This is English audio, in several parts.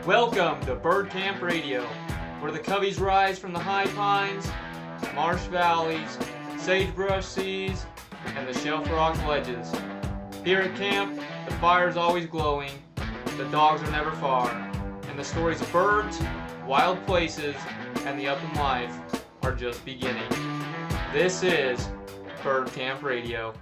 Welcome to Bird Camp Radio, where the coveys rise from the high pines, marsh valleys, sagebrush seas, and the shelf rock ledges. Here at camp, the fire's always glowing, the dogs are never far, and the stories of birds, wild places, and the upland life are just beginning. This is Bird Camp Radio.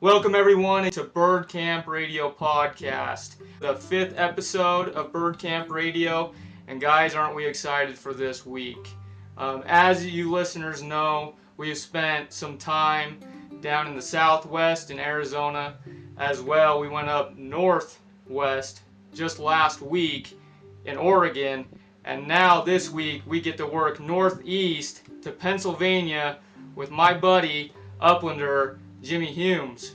Welcome everyone to Bird Camp Radio Podcast, the 5th episode of Bird Camp Radio, and guys, aren't we excited for this week? As you listeners know, we have spent some time down in the Southwest in Arizona as well. We went up northwest just last week in Oregon, and now this week we get to work northeast to Pennsylvania with my buddy, Uplander, Jimmy Humes.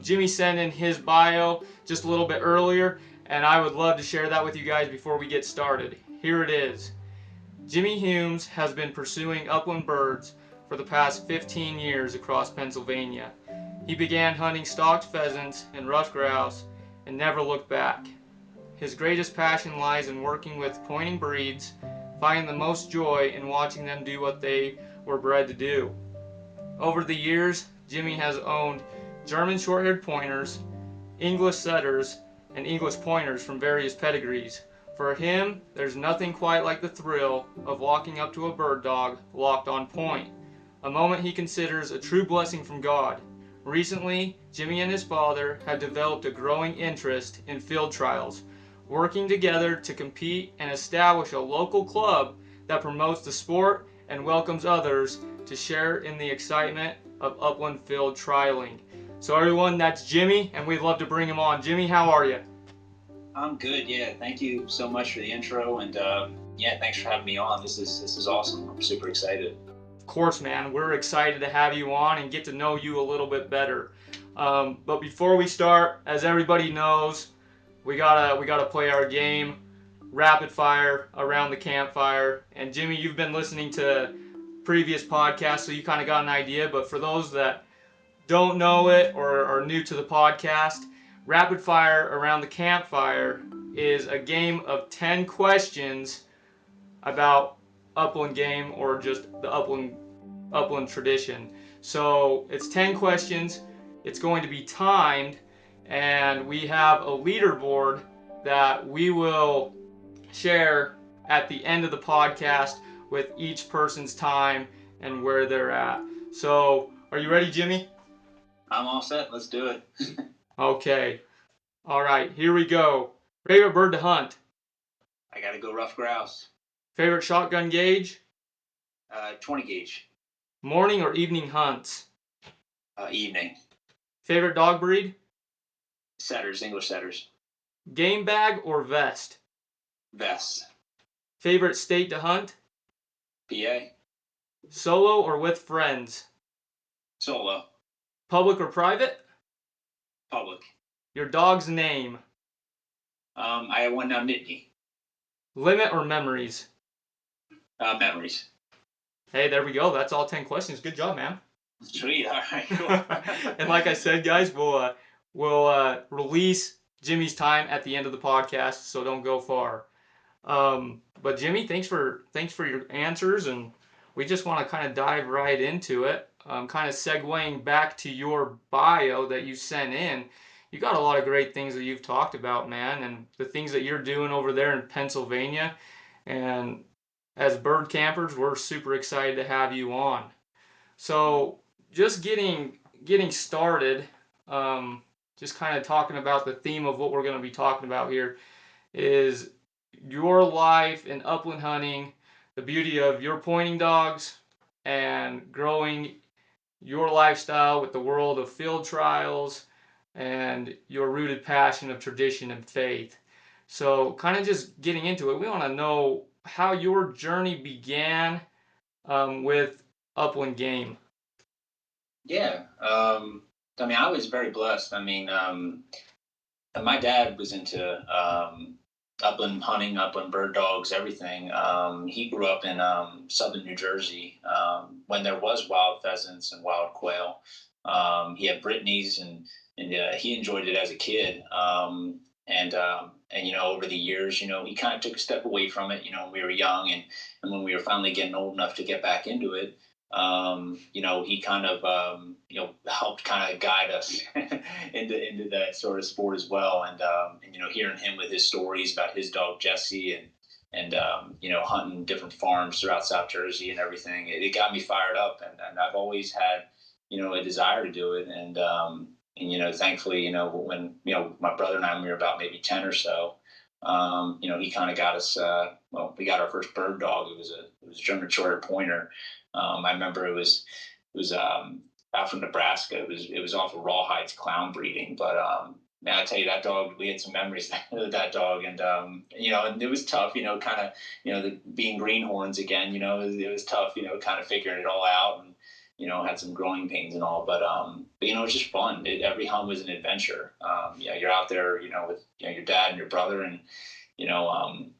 Jimmy sent in his bio just a little bit earlier, and I would love to share that with you guys before we get started. Here it is. Jimmy Humes has been pursuing upland birds for the past 15 years across Pennsylvania. He began hunting stalked pheasants and ruffed grouse and never looked back. His greatest passion lies in working with pointing breeds, finding the most joy in watching them do what they were bred to do. Over the years, Jimmy has owned German short-haired pointers, English setters, and English pointers from various pedigrees. For him, there's nothing quite like the thrill of walking up to a bird dog locked on point, a moment he considers a true blessing from God. Recently, Jimmy and his father have developed a growing interest in field trials, working together to compete and establish a local club that promotes the sport and welcomes others to share in the excitement of upland field trialing. So everyone, that's Jimmy, and we'd love to bring him on. Jimmy, how are you? I'm good, yeah. Thank you so much for the intro, and thanks for having me on. This is awesome. I'm super excited. Of course, man. We're excited to have you on and get to know you a little bit better. But before we start, as everybody knows, we gotta play our game, rapid fire around the campfire. And Jimmy, you've been listening to previous podcasts, so you kind of got an idea. But for those that don't know it or are new to the podcast, rapid fire around the campfire is a game of 10 questions about upland game or just the upland tradition. So it's 10 questions. It's going to be timed, and we have a leaderboard that we will share at the end of the podcast with each person's time and where they're at. So, are you ready, Jimmy? I'm all set. Let's do it. Okay. All right, here we go. Favorite bird to hunt? I gotta go ruffed grouse. Favorite shotgun gauge? 20 gauge. Morning or evening hunts? Evening. Favorite dog breed? Setters, English setters. Game bag or vest? Vest. Favorite state to hunt? PA. Solo or with friends? Solo. Public or private? Public. Your dog's name? I have one now, Nittany. Limit or memories? Memories. Hey, there we go. That's all 10 questions. Good job, man. Sweet. All right. Cool. And like I said, guys, we'll release Jimmy's time at the end of the podcast, so don't go far. But Jimmy, thanks for your answers, and we just want to kind of dive right into it. Kind of segueing back to your bio that you sent in. You got a lot of great things that you've talked about, man, and the things that you're doing over there in Pennsylvania. And as bird campers, we're super excited to have you on. So just getting started, just kind of talking about the theme of what we're going to be talking about here is your life in upland hunting, the beauty of your pointing dogs, and growing your lifestyle with the world of field trials and your rooted passion of tradition and faith. So kind of just getting into it, we want to know how your journey began with upland game. Yeah. I was very blessed. My dad was into upland hunting, upland bird dogs, everything. He grew up in southern New Jersey when there was wild pheasants and wild quail. He had Brittany's and he enjoyed it as a kid. And over the years, he kind of took a step away from it, when we were young, and when we were finally getting old enough to get back into it, he kind of, helped kind of guide us into that sort of sport as well. And hearing him with his stories about his dog Jesse, and hunting different farms throughout South Jersey and everything, it got me fired up, and I've always had, a desire to do it. And thankfully, when my brother and I, when we were about maybe 10 or so, he kind of got us. Well, we got our first bird dog. It was a German Shorter Pointer. I remember it was out from Nebraska. It was off of Rawhide's clown breeding, but man, I tell you, that dog, we had some memories with that dog. And it was tough, kind of, being greenhorns again, it was tough, kind of figuring it all out, and, had some growing pains and all, but it was just fun. Every hunt was an adventure. You're out there, with, your dad and your brother, and, you know, um,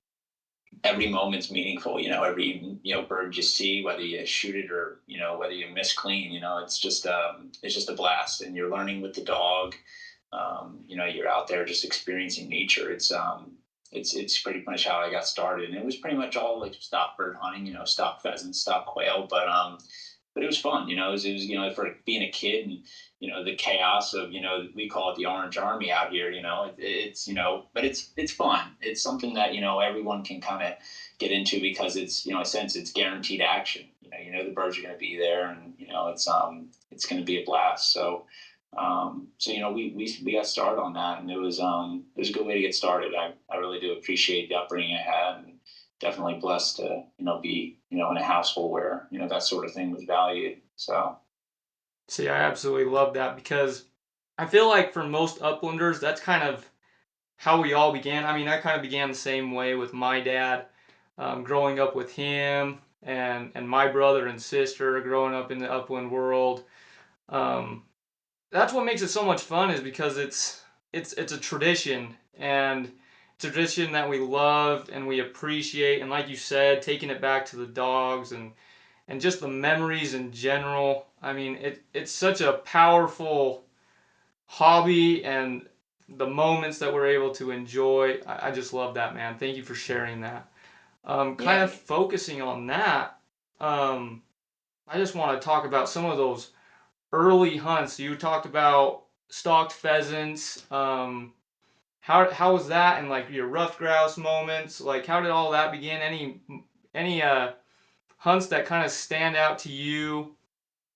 every moment's meaningful. Every, bird you see, whether you shoot it or, whether you miss clean, it's just a blast, and you're learning with the dog. You're out there just experiencing nature. It's pretty much how I got started, and it was pretty much all like stock bird hunting, stock pheasants, stock quail, but it was fun. It was for being a kid, and the chaos of, we call it the Orange Army out here. But it's fun. It's something that everyone can kind of get into, because it's, in a sense, it's guaranteed action. The birds are going to be there, and it's going to be a blast. So we got started on that, and it was a good way to get started. I really do appreciate the upbringing I had, and definitely blessed to be in a household where that sort of thing was valued. So See, I absolutely love that, because I feel like for most uplanders, that's kind of how we all began. I mean, I kind of began the same way with my dad, growing up with him, and my brother and sister growing up in the upland world. Um, that's what makes it so much fun, is because it's a tradition, and tradition that we love and we appreciate, and like you said, taking it back to the dogs, and just the memories in general. I mean, it's such a powerful hobby, and the moments that we're able to enjoy. I just love that, man. Thank you for sharing that. Kind yeah, of focusing on that, um, I just want to talk about some of those early hunts. You talked about stalked pheasants. How was that, and like your rough grouse moments? Like, how did all that begin? Any hunts that kind of stand out to you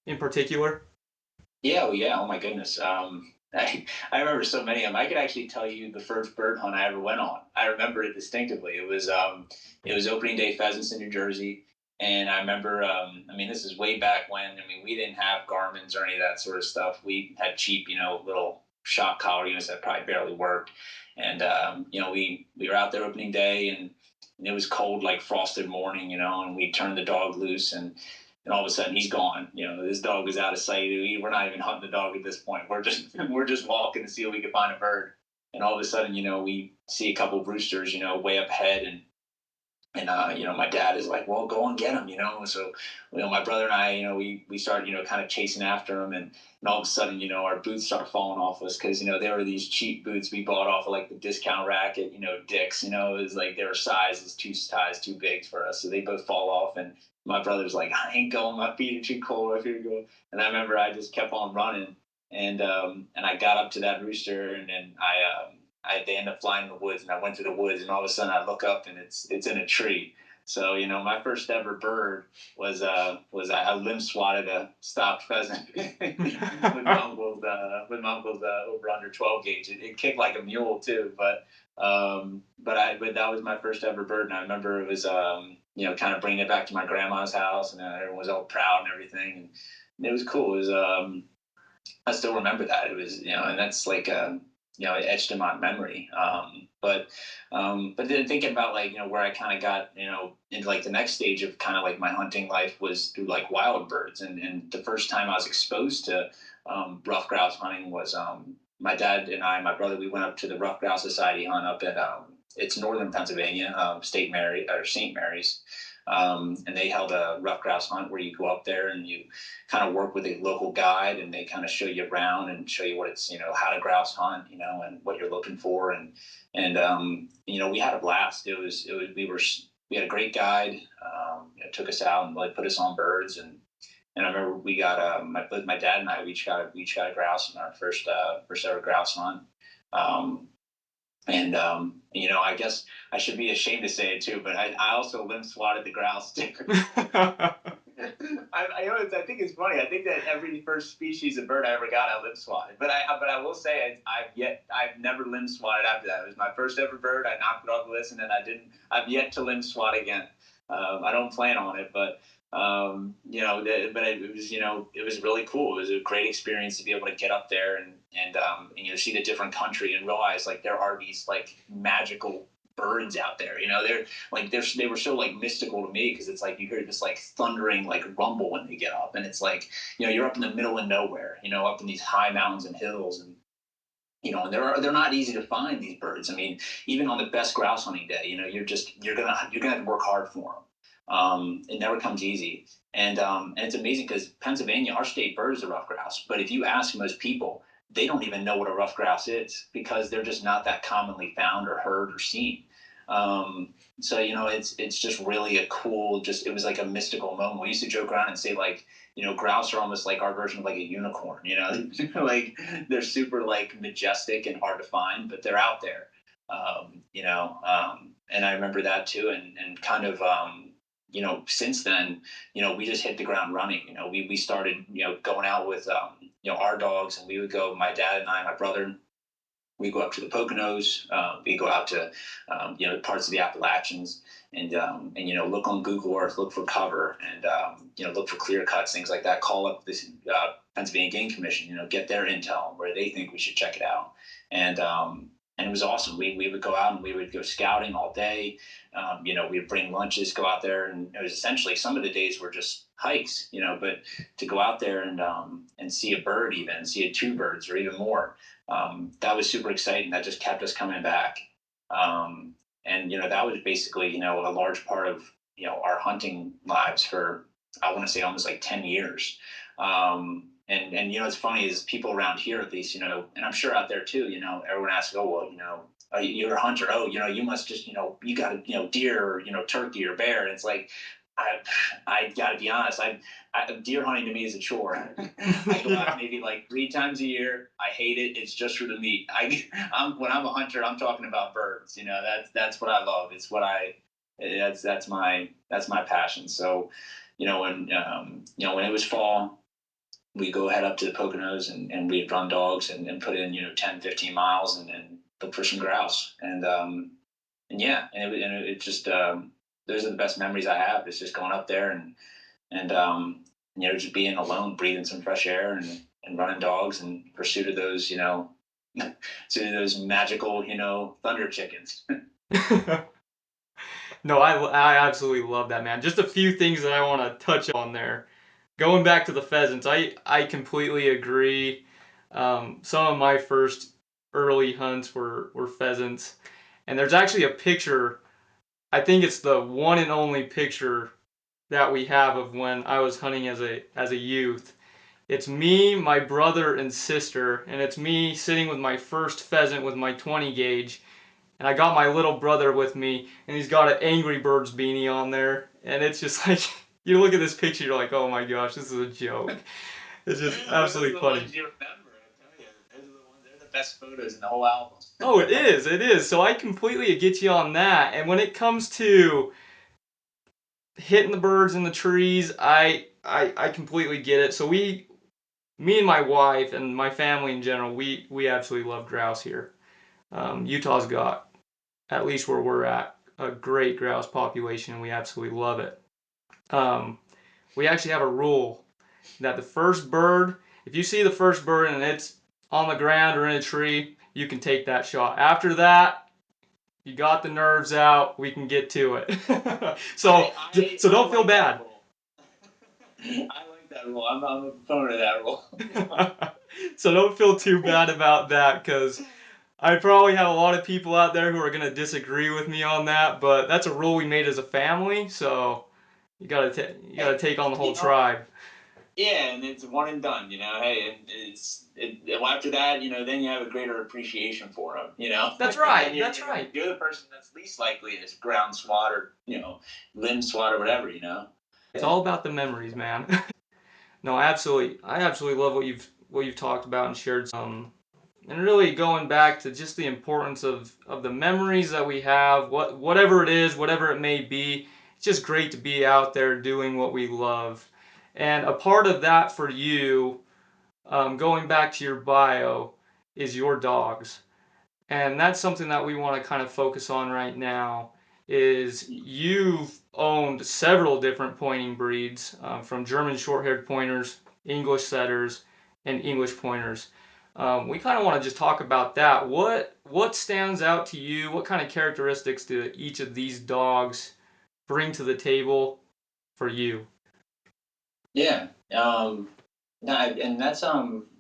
in particular? yeah, well, yeah. Oh my goodness. I remember so many of them. I could actually tell you the first bird hunt I ever went on. I remember it distinctively. It was opening day pheasants in New Jersey, and I remember. I mean, this is way back when. I mean, we didn't have Garmin's or any of that sort of stuff. We had cheap, little shock collar units that probably barely worked, and we were out there opening day, and it was cold, like frosted morning, and we turned the dog loose, and all of a sudden he's gone. This dog is out of sight. We're not even hunting the dog at this point. We're just we're just walking to see if we can find a bird. And all of a sudden, we see a couple of roosters, way up ahead, and my dad is like, well, go and get them, So, my brother and I, we started, kind of chasing after them, and all of a sudden, our boots start falling off us, because, they were these cheap boots we bought off of like the discount rack at, Dick's. It was like their size is two size too big for us, so they both fall off. And my brother's like, I ain't going, my feet are too cold, I feel go. And I remember I just kept on running, and I got up to that rooster, and then they end up flying in the woods, and I went to the woods, and all of a sudden I look up, and it's in a tree. So my first ever bird was I limb swatted a stocked pheasant with my uncle's over under 12 gauge. It kicked like a mule too, but that was my first ever bird, and I remember it was kind of bringing it back to my grandma's house, and everyone was all proud and everything, and it was cool. It was I still remember that. It was and that's like it etched in my memory. But then thinking about like where I kind of got into like the next stage of kind of like my hunting life was through like wild birds, and the first time I was exposed to rough grouse hunting was my dad and my brother, we went up to the Rough Grouse Society hunt up at it's northern Pennsylvania, St. Mary's, And they held a rough grouse hunt where you go up there and you kind of work with a local guide, and they kind of show you around and show you what it's, how to grouse hunt, and what you're looking for. And we had a blast. We had a great guide. Took us out and like put us on birds, and I remember we got my dad and I each got a grouse in our first ever grouse hunt. I guess I should be ashamed to say it too, but I also limb swatted the grouse too. I think it's funny. I think that every first species of bird I ever got, I limb swatted. But I will say I've never limb swatted after that. It was my first ever bird. I knocked it off the list, and then I've yet to limb swat again. I don't plan on it, but it was really cool. It was a great experience to be able to get up there and see the different country and realize like there are these like magical birds out there. They were so like mystical to me, because it's like you hear this like thundering like rumble when they get up, and it's like you're up in the middle of nowhere, up in these high mountains and hills, and and they're not easy to find, these birds. I mean, even on the best grouse hunting day, you're gonna have to work hard for them. It never comes easy. And it's amazing because Pennsylvania, our state bird is a ruffed grouse. But if you ask most people, they don't even know what a ruffed grouse is, because they're just not that commonly found or heard or seen. It's just really a cool, it was like a mystical moment. We used to joke around and say like, grouse are almost like our version of like a unicorn, like they're super like majestic and hard to find, but they're out there. And I remember that too. And kind of, since then, we just hit the ground running. We started, going out with, our dogs, and we would go, my dad and I, my brother, we go up to the Poconos, we go out to, parts of the Appalachians, and look on Google Earth, look for cover, and, look for clear cuts, things like that. Call up this Pennsylvania Game Commission, get their intel where they think we should check it out. And it was awesome. We would go out and we would go scouting all day. We'd bring lunches, go out there, and it was essentially, some of the days were just hikes, but to go out there and see a bird, even see two birds or even more, that was super exciting. That just kept us coming back. That was basically, a large part of, our hunting lives for, I want to say, almost like 10 years. It's funny is people around here, at least, and I'm sure out there too, everyone asks, oh, well, you're a hunter. Oh, you must just, you got deer or, turkey or bear. And it's like, I gotta be honest, deer hunting to me is a chore. I go out maybe like 3 times a year. I hate it. It's just for the meat. When I'm a hunter, I'm talking about birds. That's what I love. It's what that's my passion. So, when it was fall, we go head up to the Poconos and we'd run dogs and put in, 10, 15 miles and look for some grouse. It just, those are the best memories I have. It's just going up there and just being alone, breathing some fresh air and running dogs in pursuit of those, to those magical, thunder chickens. No, I absolutely love that, man. Just a few things that I want to touch on there. Going back to the pheasants, I completely agree. Some of my first early hunts were pheasants. And there's actually a picture, I think it's the one and only picture that we have of when I was hunting as a youth. It's me, my brother, and sister, and it's me sitting with my first pheasant with my 20 gauge. And I got my little brother with me, and he's got an Angry Birds beanie on there. And it's just like, you look at this picture, you're like, oh my gosh, this is a joke. It's just absolutely funny. Those are the ones you remember, I tell you. They're the best photos in the whole album. Oh, it is. So I completely get you on that. And when it comes to hitting the birds in the trees, I completely get it. So me and my wife and my family in general, we absolutely love grouse here. Utah's got, at least where we're at, a great grouse population, and we absolutely love it. We actually have a rule that the first bird, if you see the first bird and it's on the ground or in a tree, you can take that shot. After that, you got the nerves out, we can get to it. So don't feel bad. I like that rule. I'm a proponent of that rule. So don't feel too bad about that, because I probably have a lot of people out there who are going to disagree with me on that, but that's a rule we made as a family, so You gotta take on the whole You know, tribe. yeah, and it's one and done. Hey, and well, after that, then you have a greater appreciation for them. That's And then right. That's right. you're the person that's least likely to ground swat or limb swat or whatever. It's all about the memories, man. No, I absolutely love what you've talked about and shared. And really going back to just the importance of the memories that we have, whatever it is, whatever it may be. It's just great to be out there doing what we love. And a part of that for you, going back to your bio, is your dogs. And that's something that we want to kind of focus on right now is you've owned several different pointing breeds, from German short-haired pointers, English setters, and English pointers. We kind of want to just talk about that. What stands out to you? What kind of characteristics do each of these dogs bring to the table for you? Yeah. No, and that's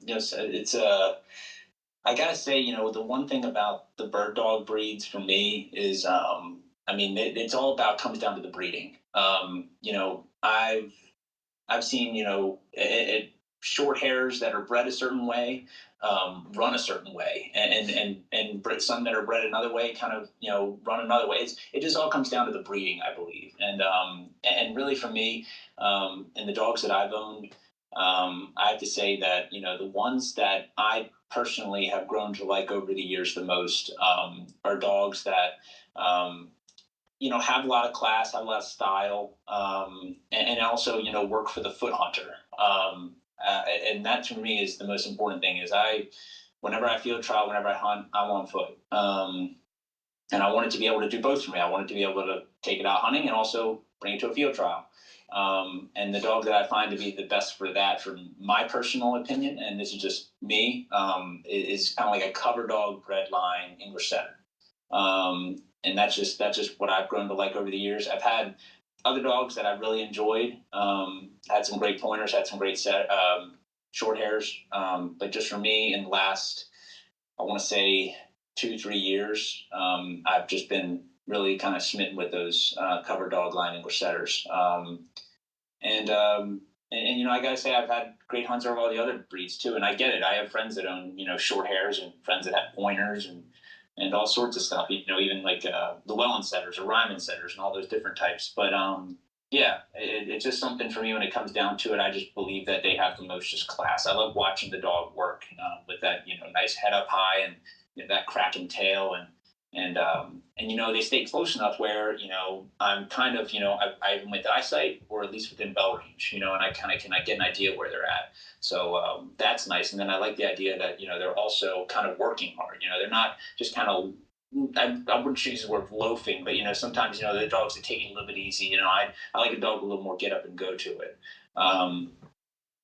it's I gotta say, the one thing about the bird dog breeds for me is, I mean, it's all about comes down to the breeding. I've seen, short hairs that are bred a certain way, run a certain way, and some that are bred another way, kind of, run another way. It just all comes down to the breeding, I believe. And really for me, and the dogs that I've owned, I have to say that, the ones that I personally have grown to like over the years the most, are dogs that, have a lot of class, have a lot of style, and also, work for the foot hunter. And that to me is the most important thing. Whenever I field trial, whenever I hunt, I'm on foot. And I wanted to be able to do both for me. I wanted to be able to take it out hunting and also bring it to a field trial. And the dog that I find to be the best for that, from my personal opinion, and this is just me, is kind of like a cover dog bred line English setter. And that's just what I've grown to like over the years. I've had other dogs that I've really enjoyed. Had some great pointers, had some great short hairs. But just for me, in the last, I want to say 2-3 years, I've just been really kind of smitten with those cover dog line English setters. And I gotta say I've had great hunts over all the other breeds too, and I get it. I have friends that own short hairs and friends that have pointers and all sorts of stuff. Even like Llewellyn setters or Ryman setters and all those different types. But yeah, it's just something for me when it comes down to it. I just believe that they have the most just class. I love watching the dog work, with that nice head up high and that cracking tail and they stay close enough where I'm kind of I'm with eyesight or at least within bell range, and I kind of can I get an idea where they're at. So that's nice. And then I like the idea that they're also kind of working hard. They're not just kind of, I wouldn't use the word loafing, but sometimes the dogs that take it a little bit easy. I like a dog with a little more get up and go to it.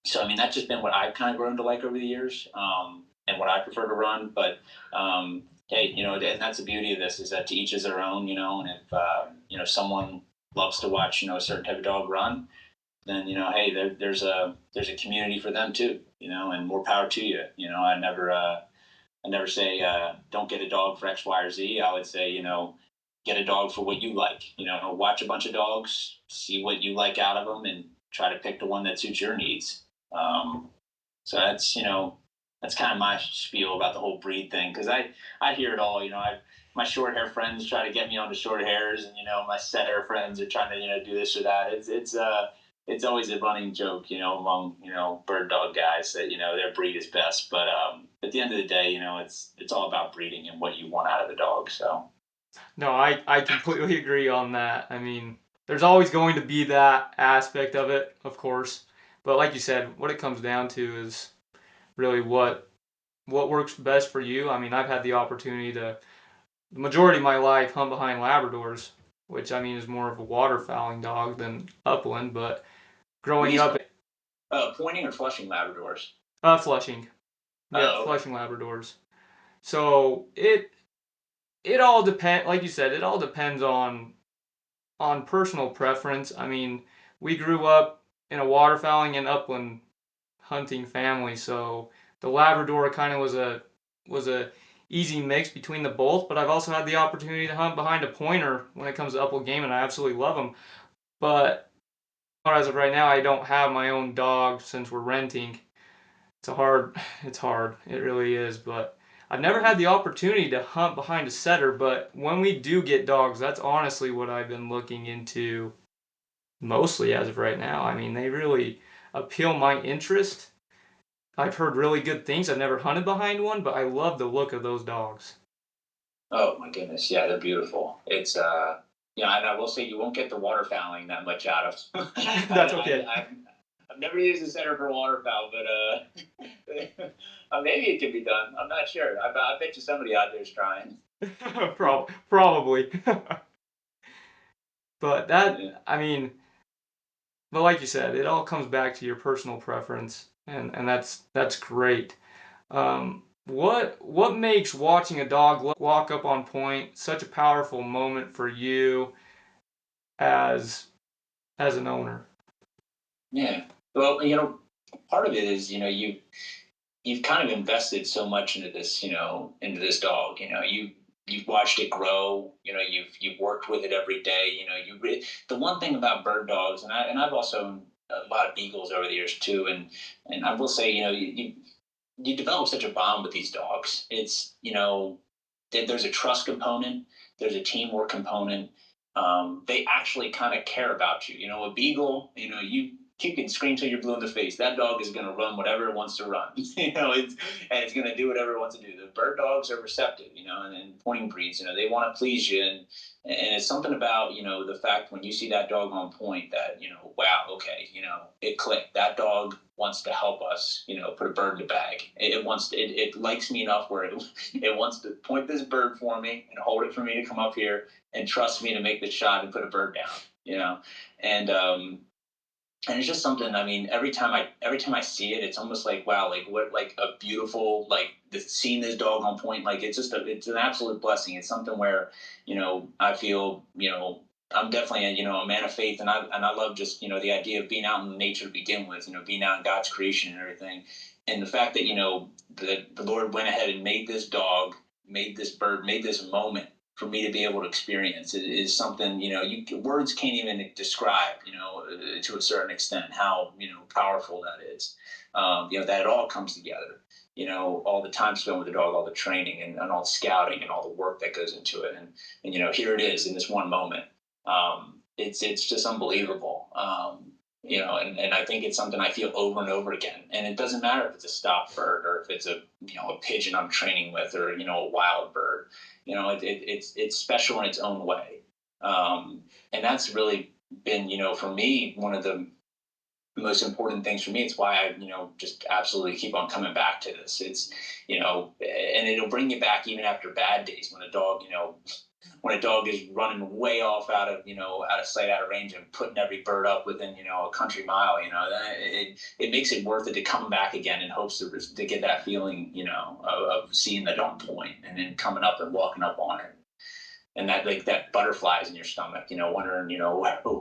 So I mean that's just been what I've kind of grown to like over the years, and what I prefer to run. But hey, and that's the beauty of this, is that to each is their own. And if someone loves to watch a certain type of dog run, then hey, there's a community for them too. And more power to you. I never say don't get a dog for X, Y, or Z. I would say get a dog for what you like. Watch a bunch of dogs, see what you like out of them, and try to pick the one that suits your needs. So that's kind of my spiel about the whole breed thing, because I hear it all. My short hair friends try to get me onto short hairs, and my setter friends are trying to do this or that. It's always a running joke, among bird dog guys that their breed is best. But at the end of the day, it's all about breeding and what you want out of a dog. So No, I completely agree on that. I mean, there's always going to be that aspect of it, of course. But like you said, what it comes down to is really what works best for you. I mean, I've had the opportunity to the majority of my life hunt behind Labradors, which I mean is more of a waterfowling dog than upland. But growing up, pointing or flushing Labradors? Flushing, yeah, Oh, okay. Flushing Labradors. So it all depend, like you said, it all depends on personal preference. I mean, we grew up in a waterfowling and upland hunting family, so the Labrador kind of was a easy mix between the both. But I've also had the opportunity to hunt behind a pointer when it comes to upland game, and I absolutely love them. But As of right now, I don't have my own dog since we're renting. It's hard. It really is. But I've never had the opportunity to hunt behind a setter. But when we do get dogs, that's honestly what I've been looking into mostly as of right now. I mean, they really appeal my interest. I've heard really good things. I've never hunted behind one, but I love the look of those dogs. Oh my goodness, yeah, they're beautiful. It's yeah, and I will say you won't get the waterfowling that much out of. That's okay. I've never used a center for waterfowl, but maybe it can be done. I'm not sure. I bet you somebody out there is trying. Probably. But Yeah. I mean, but like you said, it all comes back to your personal preference, and that's great. What makes watching a dog walk up on point such a powerful moment for you as as an owner? Yeah. Well, part of it is, you've kind of invested so much into this, into this dog. You've watched it grow. You've worked with it every day. The one thing about bird dogs, and I've also owned a lot of beagles over the years too, and I will say, you develop such a bond with these dogs. It's there's a trust component, there's a teamwork component. They actually kind of care about you. A beagle, you can scream till you're blue in the face. That dog is going to run whatever it wants to run. And it's going to do whatever it wants to do. The bird dogs are receptive, and pointing breeds, they want to please you, and it's something about the fact when you see that dog on point that wow, okay, it clicked. That dog wants to help us, put a bird in the bag. It likes me enough where it wants to point this bird for me and hold it for me to come up here and trust me to make the shot and put a bird down. And and it's just something. I mean, every time I see it, it's almost like wow, like what, like a beautiful, like seeing this dog on point. Like it's an absolute blessing. It's something where I feel I'm definitely a man of faith, and I love just the idea of being out in nature to begin with. Being out in God's creation and everything, and the fact that the Lord went ahead and made this dog, made this bird, made this moment for me to be able to experience it is something words can't even describe to a certain extent how powerful that is. That it all comes together, all the time spent with the dog, all the training, and all the scouting and all the work that goes into it, and here it is in this one moment. It's just unbelievable. And I think it's something I feel over and over again. And it doesn't matter if it's a stop bird or if it's a pigeon I'm training with, or a wild bird. It's special in its own way. And that's really been for me one of the most important things for me. It's why I just absolutely keep on coming back to this. It's and it'll bring you back even after bad days when a dog when a dog is running way off out of sight, out of range, and putting every bird up within a country mile. Then it makes it worth it to come back again in hopes to get that feeling of seeing the dog point and then coming up and walking up on it. And that, like, that butterflies in your stomach, wondering,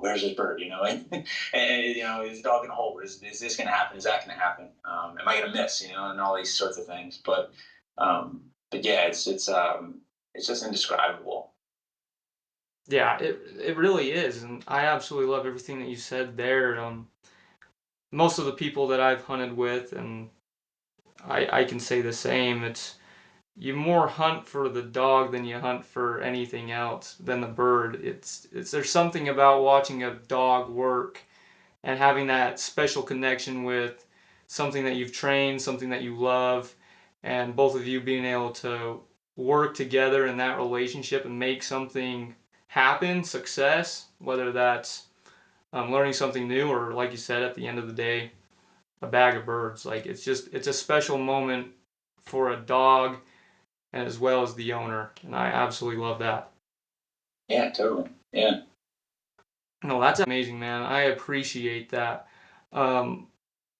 where's this bird, and is the dog gonna hold? Is this gonna happen? Is that gonna happen? Am I gonna miss? And all these sorts of things. But yeah, it's just indescribable. Yeah, it really is, and I absolutely love everything that you said there. Most of the people that I've hunted with, and I can say the same. It's you more hunt for the dog than you hunt for anything else than the bird. It's there's something about watching a dog work and having that special connection with something that you've trained, something that you love, and both of you being able to work together in that relationship and make something happen, success, whether that's learning something new or, like you said, at the end of the day, a bag of birds. Like it's a special moment for a dog as well as the owner, and I absolutely love that. Yeah, totally. Yeah. No, that's amazing, man. I appreciate that. Um,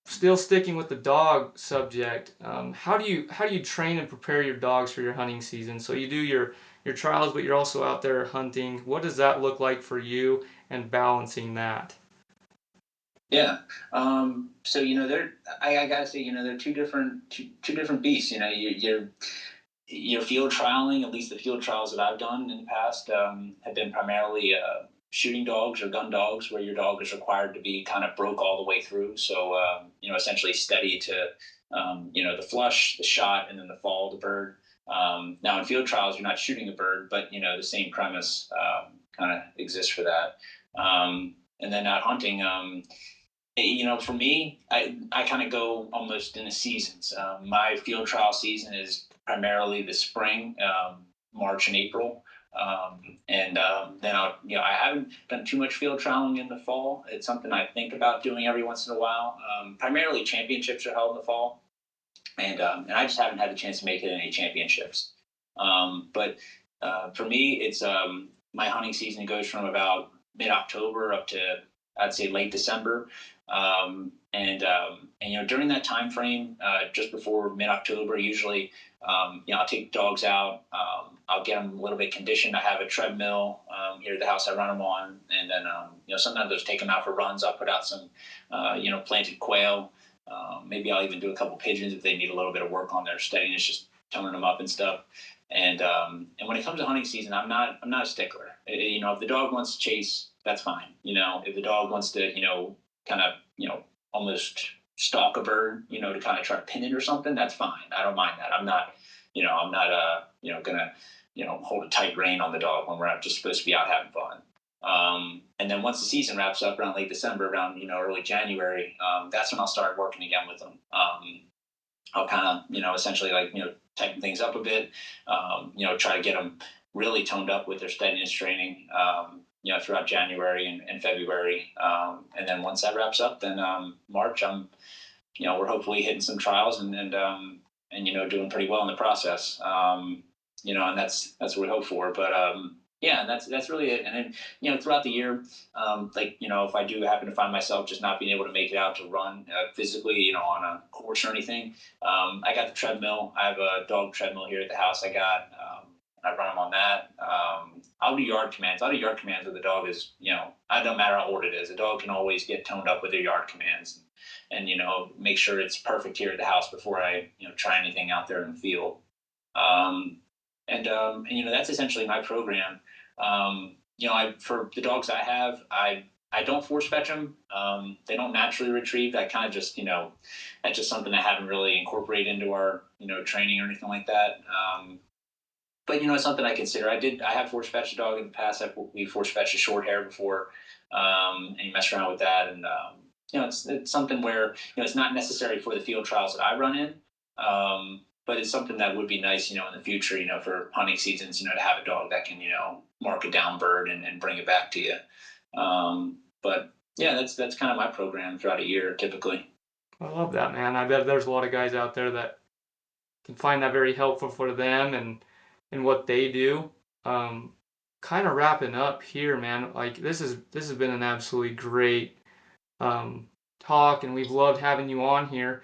Still sticking with the dog subject, how do you train and prepare your dogs for your hunting season? So you do your trials, but you're also out there hunting. What does that look like for you and balancing that? Yeah. So they're I gotta say they're two different beasts. Your field trialing, at least the field trials that I've done in the past, have been primarily shooting dogs or gun dogs, where your dog is required to be kind of broke all the way through. So, essentially steady to, the flush, the shot, and then the fall of the bird. Now in field trials, you're not shooting a bird, but, the same premise kind of exists for that. And then out hunting, for me, I kind of go almost in a seasons. My field trial season is primarily the spring, March and April. Then I haven't done too much field trialing in the fall. It's something I think about doing every once in a while. Primarily championships are held in the fall. And I just haven't had the chance to make it in any championships. But for me, it's my hunting season goes from about mid-October up to, I'd say, late December. During that time frame, just before mid-October, usually, I'll take dogs out. I'll get them a little bit conditioned. I have a treadmill here at the house I run them on, and then sometimes I'll just take them out for runs. I'll put out some planted quail. Maybe I'll even do a couple pigeons if they need a little bit of work on their steadiness, just toning them up and stuff. And when it comes to hunting season, I'm not a stickler. If the dog wants to chase, that's fine. If the dog wants to, kind of, almost stalk a bird, to kind of try to pin it or something, that's fine. I don't mind that. I'm not gonna, hold a tight rein on the dog when we're not just supposed to be out having fun. And then once the season wraps up around late December, around, early January, that's when I'll start working again with them. I'll kind of, essentially tighten things up a bit, try to get them really toned up with their steadiness training, throughout January and February. And then once that wraps up, then March, we're hopefully hitting some trials and doing pretty well in the process. And that's what we hope for. But that's really it. And then, throughout the year, if I do happen to find myself just not being able to make it out to run physically, on a course or anything, I got the treadmill. I have a dog treadmill here at the house. I run them on that. I'll do yard commands. I'll do yard commands with the dog is, I don't matter how old it is. The dog can always get toned up with their yard commands and make sure it's perfect here at the house before I, try anything out there in the field. That's essentially my program. For the dogs I have, I don't force fetch them. They don't naturally retrieve. I kind of just, that's just something I haven't really incorporated into our, training or anything like that. But it's something I consider. I have force fetched a dog in the past. We force fetched a short hair before, and you mess around with that. And it's something where it's not necessary for the field trials that I run in, but it's something that would be nice, in the future, for hunting seasons, to have a dog that can mark a down bird and bring it back to you. But yeah, that's kind of my program throughout a year typically. I love that, man. I bet there's a lot of guys out there that can find that very helpful for them and what they do. Kind of wrapping up here, man. Like this has been an absolutely great talk, and we've loved having you on here.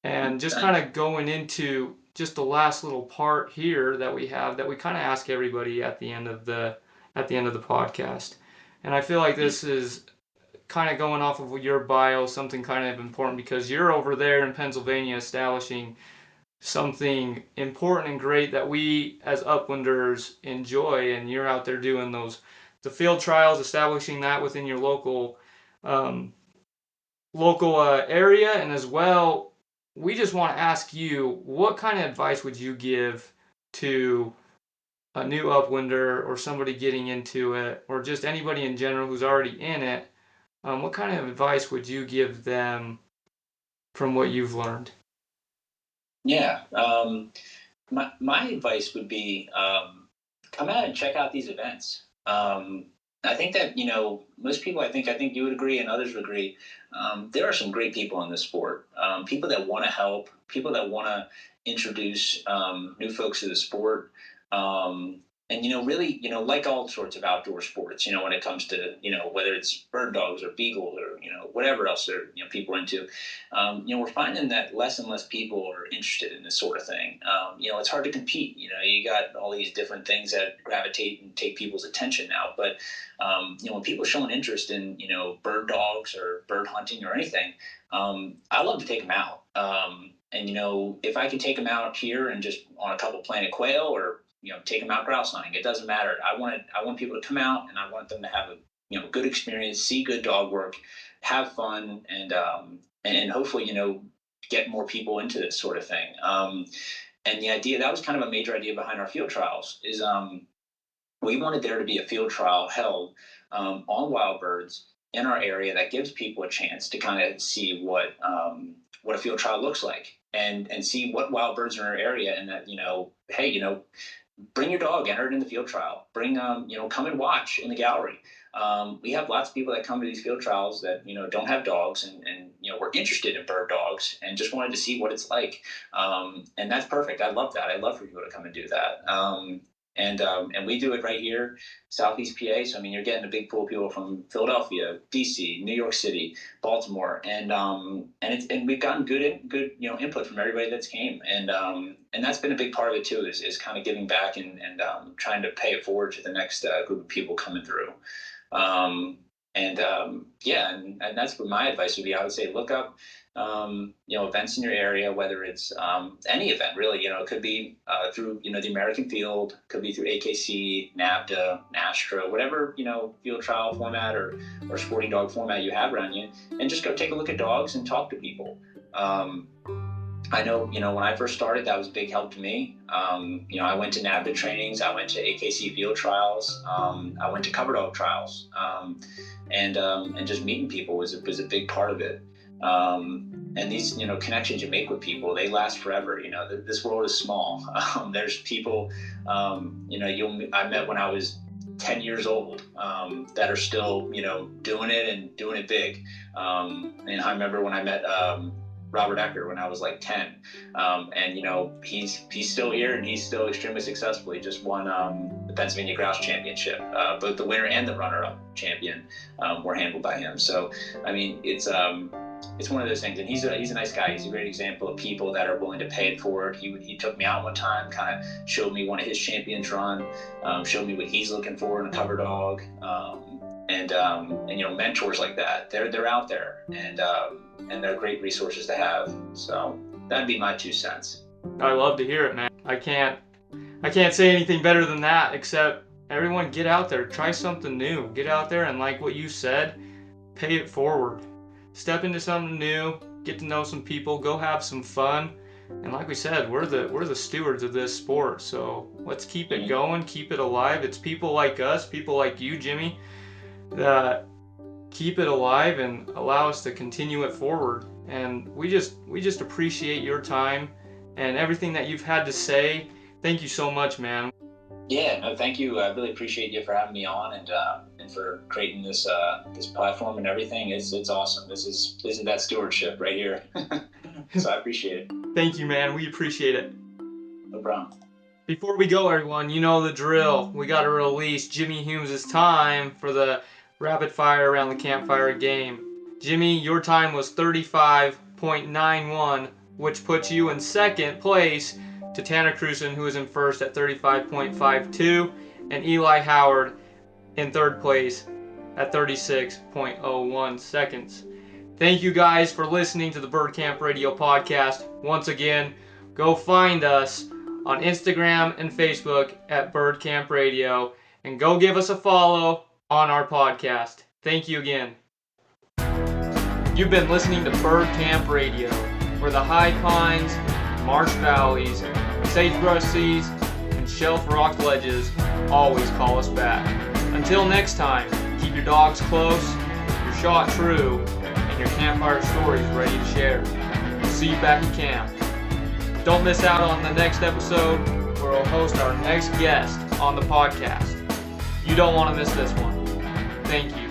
And just kind of going into just the last little part here that we have that we kind of ask everybody at the end of the podcast. And I feel like this is kind of going off of your bio, something kind of important because you're over there in Pennsylvania establishing something important and great that we as uplanders enjoy, and you're out there doing the field trials, establishing that within your local area. And as well, we just want to ask you, what kind of advice would you give to a new uplander or somebody getting into it, or just anybody in general who's already in it? What kind of advice would you give them from what you've learned? Yeah. My advice would be come out and check out these events. I think that, most people, I think you would agree and others would agree. There are some great people in this sport. People that want to help, people that want to introduce new folks to the sport. And, really, like all sorts of outdoor sports, when it comes to, whether it's bird dogs or beagles or, whatever else there, people are into, we're finding that less and less people are interested in this sort of thing. It's hard to compete. You got all these different things that gravitate and take people's attention now. But, when people show an interest in, bird dogs or bird hunting or anything, I love to take them out. And, if I can take them out here and just on a couple planted quail or, take them out grouse hunting. It doesn't matter. I want people to come out, and I want them to have a good experience, see good dog work, have fun, and hopefully get more people into this sort of thing. And the idea, that was kind of a major idea behind our field trials, is we wanted there to be a field trial held on wild birds in our area that gives people a chance to kind of see what a field trial looks like, and see what wild birds are in our area, and that hey, bring your dog, enter it in the field trial. Bring come and watch in the gallery. We have lots of people that come to these field trials that don't have dogs, and were interested in bird dogs and just wanted to see what it's like. And that's perfect. I love that. I love for people to come and do that. And we do it right here, Southeast PA. So you're getting a big pool of people from Philadelphia, DC, New York City, Baltimore, and we've gotten good input from everybody that's came, and that's been a big part of it too, is kind of giving back and trying to pay it forward to the next group of people coming through. And that's what my advice would be. I would say look up events in your area, whether it's any event really. It could be through the American Field, could be through AKC, NAVDA, NASTRA, whatever field trial format or sporting dog format you have around you, and just go take a look at dogs and talk to people. I know when I first started, that was a big help to me. I went to NAVDA trainings, I went to AKC field trials, I went to cover dog trials, and just meeting people was a big part of it. And these, connections you make with people, they last forever. This world is small. There's people, I met when I was 10 years old, that are still, doing it and doing it big. And I remember when I met, Robert Ecker when I was like 10, and he's still here and he's still extremely successful. He just won the Pennsylvania Grouse Championship. Both the winner and the runner-up champion were handled by him. So it's one of those things, and he's a nice guy. He's a great example of people that are willing to pay it forward. He took me out one time, kind of showed me one of his champions run, showed me what he's looking for in a cover dog, and mentors like that. They're out there, and they're great resources to have. So that'd be my 2 cents. I love to hear it, man. I can't say anything better than that, except everyone get out there, try something new. Get out there and, like what you said, pay it forward. Step into something new, get to know some people, go have some fun. And like we said, we're the stewards of this sport. So let's keep it going, keep it alive. It's people like us, people like you, Jimmy, that keep it alive and allow us to continue it forward. And we just appreciate your time and everything that you've had to say. Thank you so much, man. Yeah, no, thank you. I really appreciate you for having me on and for creating this platform and everything. It's awesome. This is that stewardship right here. So I appreciate it. Thank you, man. We appreciate it. No problem. Before we go, everyone, you know the drill. We got to release Jimmy Humes' time for the rapid fire around the campfire game. Jimmy, your time was 35.91, which puts you in second place to Tanner Cruson, who is in first at 35.52, and Eli Howard in third place at 36.01 seconds. Thank you guys for listening to the Bird Camp Radio podcast. Once again, go find us on Instagram and Facebook at Bird Camp Radio, and go give us a follow on our podcast. Thank you again. You've been listening to Bird Camp Radio, where the high pines, marsh valleys, sagebrush seas, and shelf rock ledges always call us back. Until next time, keep your dogs close, your shot true, and your campfire stories ready to share. We'll see you back at camp. Don't miss out on the next episode, where we'll host our next guest on the podcast. You don't want to miss this one. Thank you.